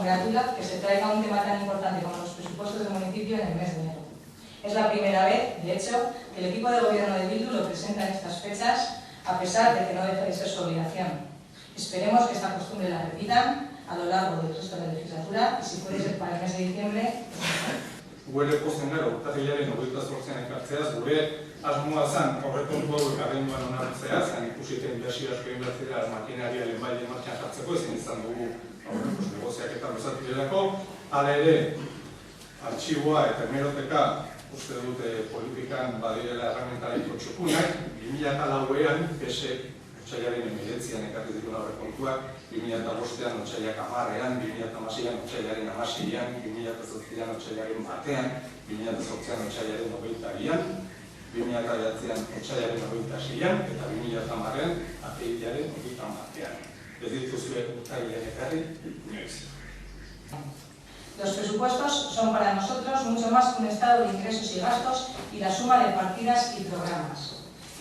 congratula que se traiga un tema tan importante como los presupuestos del municipio en el mes de enero. Es la primera vez, de hecho, que el equipo de gobierno de Bildu lo presenta en estas fechas, a pesar de que no deja de ser su obligación. Esperemos que esta costumbre la repitan a lo largo del resto de la legislatura y si puede ser para el mes de diciembre. Gure posten gara, urtarrilaren 28an ekartzeaz, gure asmoa zen aurrekontu hauek abenduan onartzea, zen ikusiten inbertsio asko egin behar zirela makinaria lehenbaile martxan jartzeko, ezin izan dugu negoziaketan bezatu direlako. Hala ere, artxiboa eta hemeroteka uste dute politikan badirela erramentariko txukunak, 2004an, pese otsailaren 19an ekarri dituen aurrekontuak, 2005an otsailak 10ean, 2006an otsailaren 16an, 2008an otsailaren 1ean, 2008an otsailaren 22an, 2009an otsailaren 26an, eta 2010an apirilaren 31an. Ez dituzue urtarrilean ekarri, inoiz. Los presupuestos son para nosotros mucho más que un estado de ingresos y gastos y la suma de partidas y programas.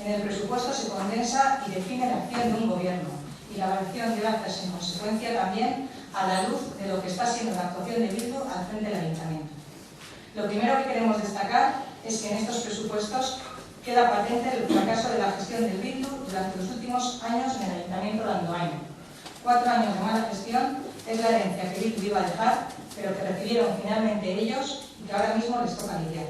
En el presupuesto se condensa y define la acción de un gobierno y la variación de gastos en consecuencia también a la luz de lo que está siendo la actuación de Bildu al frente del ayuntamiento. Lo primero que queremos destacar es que en estos presupuestos queda patente el fracaso de la gestión del Bildu durante los últimos años en el ayuntamiento de Andoain. 4 años de mala gestión es la herencia que Bildu iba a dejar, pero que recibieron finalmente ellos y que ahora mismo les toca lidiar.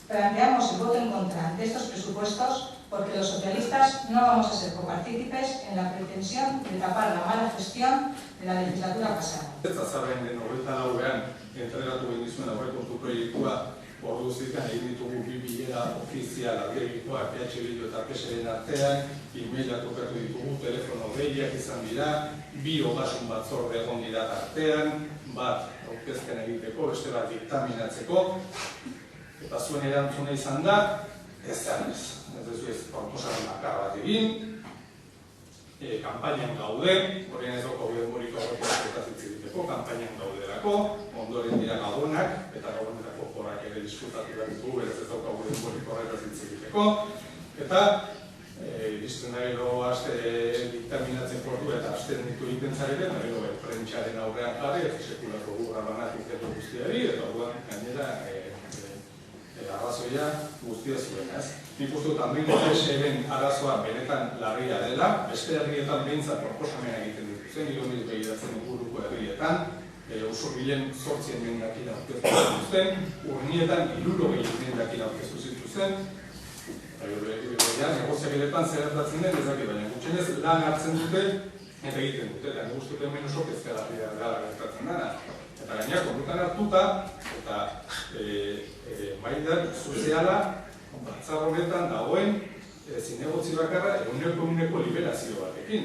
Planteamos el voto en contra de estos presupuestos porque los socialistas no vamos a ser copartícipes en la pretensión de tapar la mala gestión de la legislatura pasada. Azaroaren 24an entregatu egin dizuen aurrekontu proiektua orduzikan egin ditugu 2 bilera ofizial agerikoak Bildu eta PSren artean, e-mailak tokatu ditugu, telefono deiak izan dira, 2 ogasun batzorde egon dira artean, bat aurkezpen egiteko, beste bat diktaminatzeko, eta zuen erantzuna izan da, ez da ez. Ez proposamen bakar bat egin, kanpainan gaude, horien ez doko denboriko horretak egiteko, kanpainan gauderako, ondoren dira gabonak, eta gabonetako forak ere diskutatu behar ditugu, beraz ez doko denboriko horretak egiteko, eta iristen da gero aste diktaminatzen portu eta aste ditu egiten zareten, gero prentxaren aurrean jarri, ez sekulako gurra banatik edo guztiari, eta orduan gainera arrazoia guztia zuen, ez? Nik uste dut handik PSren arazoa benetan larria dela, beste herrietan behintzat proposamena egiten dituzten, ironiz begiratzen inguruko herrietan, Usurbilen 8 emendakin aurkeztu zituzten, Urnietan 60 emendakin aurkeztu zituzten, negoziaketetan zer gertatzen den, ezakit, baina gutxienez lan hartzen dute eta egiten dute, eta nik uste dut hemen oso kezkagarria dela gertatzen dena. Eta gainera, kontutan hartuta, eta mailak soziala batzar horretan dagoen zinegotzi bakarra eguneko liberazio batekin.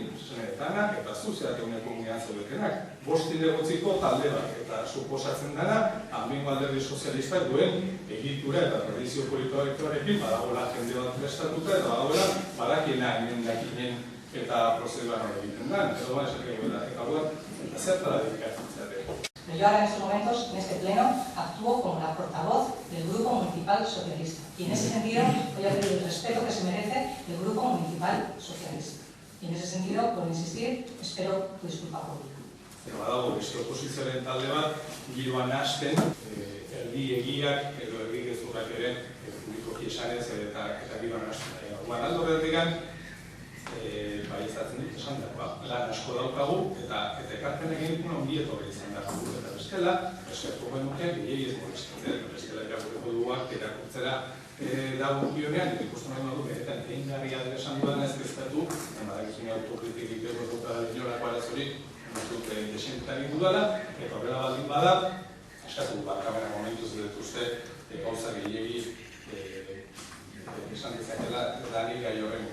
Dana eta zuzeak eguneko zaudetenak. 5 zinegotziko talde bat, eta suposatzen dena, hanbingo alderdi sozialistak duen egitura eta tradizio politikoarekin badagoela jende bat prestatuta, eta badagoela badakiena emendakinen eta prozeduan hori egiten da. Edo ban esakegu eta zertara dedikatzen zate. Yo ahora en estos momentos, en este pleno, actúo como la portavoz del Grupo Municipal Socialista. Y en ese sentido voy a pedir el respeto que se merece el Grupo Municipal Socialista. Y en ese sentido, por insistir, espero tu disculpa pública. Badago, beste oposizioaren talde bat, giroan hasten, erdi egiak edo erdi gezurrak ere, publikoki esanez eta giroan hasten. Orduan aldo horretikan, bai ezatzen dut esan dagoa, lan asko daukagu eta ekarpen egin dukuna ongi etorri izan dagoa eta bestela, eskertu genuke, gehiagiz molestatzen, eta bestela irakurriko duguak irakurtzera dagokionean, eta ikusten nahi badu beretan egingarria dela esan dudan ez bezkatu, badakizune autokritik egiteko eta inolako arazorik, dut desentetan dudala, eta horrela baldin bada, eskatu barkamena momentuz dut uste gauza gehiagi esan dezakela danik gai horren